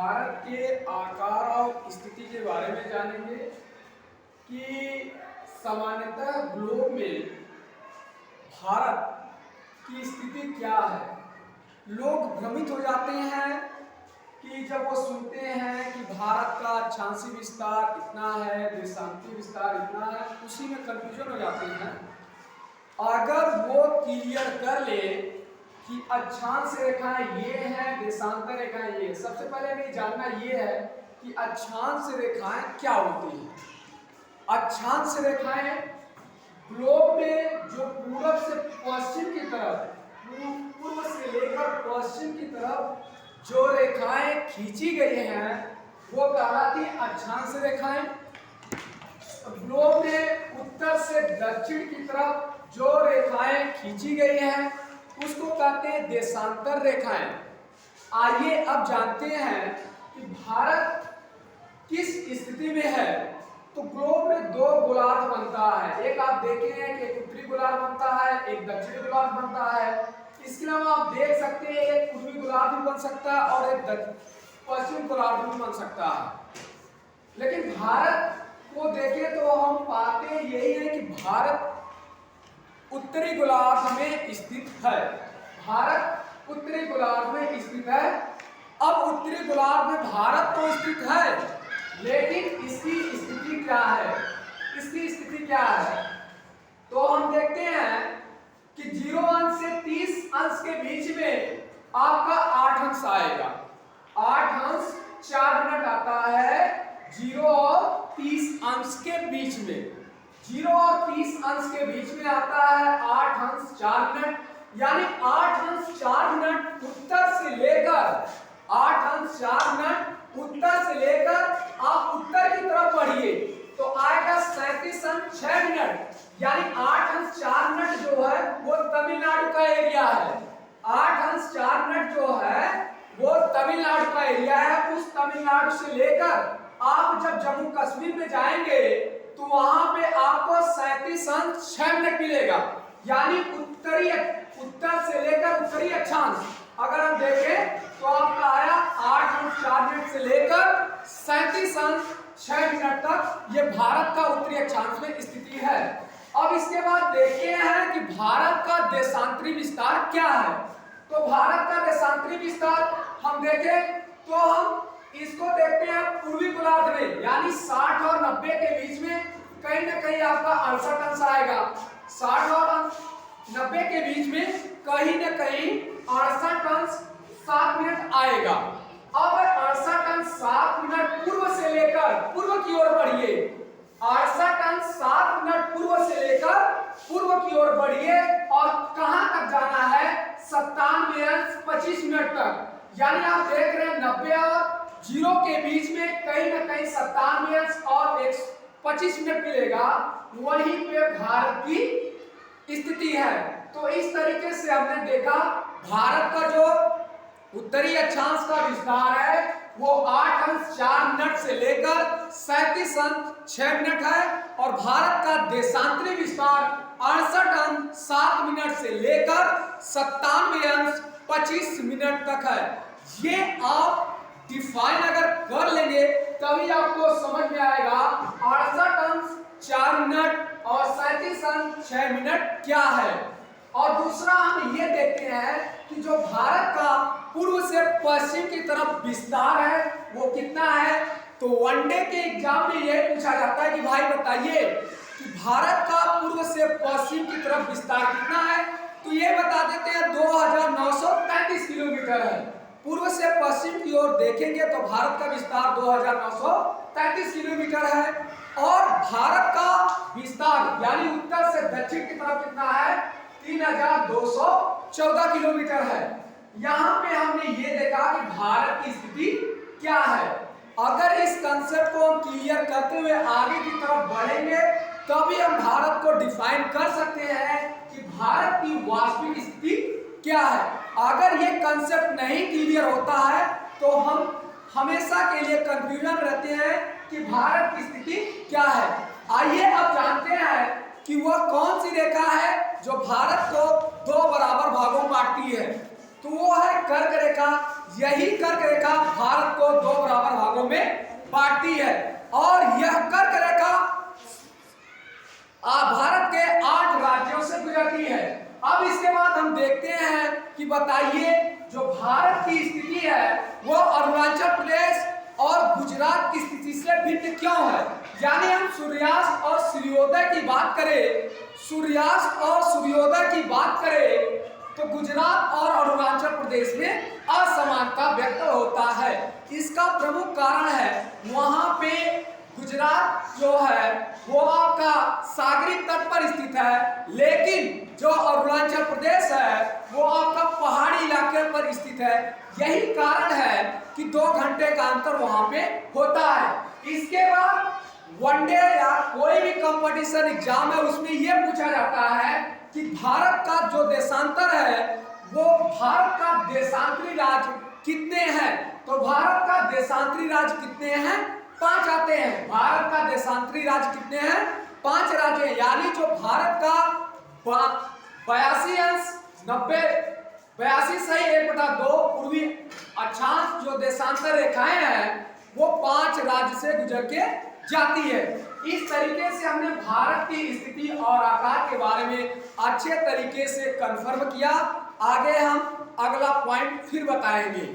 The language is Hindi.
भारत के आकार और स्थिति के बारे में जानेंगे कि सामान्यतः ग्लोब में भारत की स्थिति क्या है। लोग भ्रमित हो जाते हैं कि जब वो सुनते हैं कि भारत का अक्षांशीय विस्तार इतना है, देशांतीय विस्तार इतना है, उसी में कंफ्यूजन हो जाते हैं। अगर वो क्लियर कर ले कि अक्षांश रेखाएं ये हैं, देशांतर रेखाएं ये, सबसे पहले हमें जानना ये है कि अक्षांश रेखाएं क्या होती हैं। अक्षांश रेखाएं ग्लोब में जो पूर्व से पश्चिम की तरफ, पूर्व से लेकर पश्चिम की तरफ जो रेखाएं खींची गई हैं वो कहलाती अक्षांश रेखाएं। ग्लोब में उत्तर से दक्षिण की तरफ जो रेखाएं खींची गई हैं उसको कहते हैं देशांतर रेखाएं। आइए अब जानते हैं कि भारत किस स्थिति में है। तो ग्लोब में दो गोलार्ध बनता है, एक आप देखे हैं कि एक उत्तरी गोलार्ध बनता है, एक दक्षिणी गोलार्ध बनता है। इसके अलावा आप देख सकते हैं एक पूर्वी गोलार्ध भी बन सकता है और एक पश्चिमी गोलार्ध भी बन सकता है। लेकिन भारत को देखें तो हम पाते यही है कि भारत उत्तरी गोलार्ध में स्थित है। भारत उत्तरी गोलार्ध में स्थित है। अब उत्तरी गोलार्ध में भारत तो स्थित है, लेकिन इसकी स्थिति क्या है? इसकी स्थिति क्या है? तो हम देखते हैं कि 0 अंश से 30 अंश के बीच में आपका 8 अंश आएगा। 8 अंश 4 मिनट आता है 0 और 30 अंश के बीच में। 0 और 30 अंश के बीच में आता है 8 अंश 4 मिनट, यानी 8 अंश 4 मिनट उत्तर से लेकर 8 अंश 4 मिनट उत्तर से लेकर आप उत्तर की तरफ बढ़िए तो आएगा 37 अंश 6 मिनट, यानी 8 अंश 4 मिनट जो है वो तमिलनाडु का एरिया है। 8 अंश 4 मिनट जो है वो तमिलनाडु का एरिया है। उस तमिलनाडु से लेकर आप जब जम्मू कश्मीर में जाएंगे तो वहां पे आपको 37 अंश 6 मिनट मिलेगा, यानी उत्तर से लेकर उत्तरी अक्षांश अगर हम देखें तो आपका आया 8 अंश 4 मिनट से लेकर 37 अंश 6 मिनट तक ये भारत का उत्तरी अक्षांश में स्थिति है। अब इसके बाद देखते हैं कि भारत का देशांतरी विस्तार क्या है। तो भारत का देशांतरी विस्तार हम देखें तो हम इसको देखते हैं पूर्वी गोलार्ध में, यानी 60 और 90 के बीच में कहीं ना कहीं आपका 68 अंश आएगा। 60 और 90 के बीच में कहीं ना कहीं 68 अंश 7 मिनट आएगा। अब 68 अंश 7 मिनट पूर्व से लेकर पूर्व की ओर बढ़िए। 68 अंश 7 मिनट पूर्व से लेकर पूर्व की ओर बढ़िए और कहां तक जाना है? 97 अंश 25 मिनट तक, यानी आप देख रहे हैं 90 और 0 के बीच में कहीं ना कहीं 97 अंश और 25 मिनट मिलेगा। वहीं पे भारत की स्थिति है। तो इस तरीके से हमने देखा भारत का जो उत्तरी अक्षांश का विस्तार है वो 8 अंश 4 मिनट से लेकर 37 अंश 6 मिनट है और भारत का देशांतरी विस्तार 68 अंश 7 मिनट से लेकर 97 अंश 25 मिनट तक है। ये आप डिफाइन अगर कर लेंगे तभी आपको समझ में आएगा 68 अंश 4 मिनट और 37 अंश 6 मिनट क्या है। और दूसरा हम ये देखते हैं कि जो भारत का पूर्व से पश्चिम की तरफ विस्तार है वो कितना है। तो वनडे के एग्जाम में यह पूछा जाता है कि भाई बताइए कि भारत का पूर्व से पश्चिम की तरफ विस्तार कितना है। तो ये बता देते हैं 2933 किलोमीटर है। पूर्व से पश्चिम की ओर देखेंगे तो भारत का विस्तार 2933 किलोमीटर है और भारत का विस्तार यानी उत्तर से दक्षिण की तरफ कितना है? 3214 किलोमीटर है। यहाँ पे हमने ये देखा कि भारत की स्थिति क्या है। अगर इस कंसेप्ट को हम क्लियर करते हुए आगे की तरफ बढ़ेंगे तभी हम भारत को डिफाइन कर सकते हैं कि भारत की वास्तविक स्थिति क्या है। अगर ये कंसेप्ट नहीं क्लियर होता है तो हम हमेशा के लिए कंफ्यूजन रहते हैं कि भारत की स्थिति क्या है। आइए अब जानते हैं कि वह कौन सी रेखा है जो भारत को 2 बराबर भागों में बांटती है। तो वो है कर्क रेखा। यही कर्क रेखा भारत को 2 वो अरुणाचल प्रदेश और गुजरात की स्थिति से भिन्न क्यों है। यानी हम सूर्यास्त और सूर्योदय की बात करें, सूर्यास्त और सूर्योदय की बात करें तो गुजरात और अरुणाचल प्रदेश में असमानता व्यक्त होता है। इसका प्रमुख कारण है वहां पे गुजरात जो है वो आपका सागरी तट पर स्थित है, लेकिन जो अरुणाचल प्रदेश है वो आपका पहाड़ी इलाके पर स्थित है। यही कारण है कि 2 घंटे का अंतर वहां पे होता है। इसके बाद वनडे या कोई भी कंपटीशन एग्जाम है उसमें यह पूछा जाता है कि भारत का जो देशांतर है वो भारत का देशांतरी राज्य कितने हैं। तो भारत का देशांतरी राज्य कितने हैं, 5 आते हैं। भारत का देशांतरी राज्य कितने हैं, 5 राज्य हैं। यानी जो भारत का 82 अंश 90 82 सही 1/2 पूर्वी अक्षांश जो देशांतर रेखाएं हैं वो 5 राज्य से गुजर के जाती है। इस तरीके से हमने भारत की स्थिति और आकार के बारे में अच्छे तरीके से कंफर्म किया। आगे हम अगला पॉइंट फिर बताएंगे।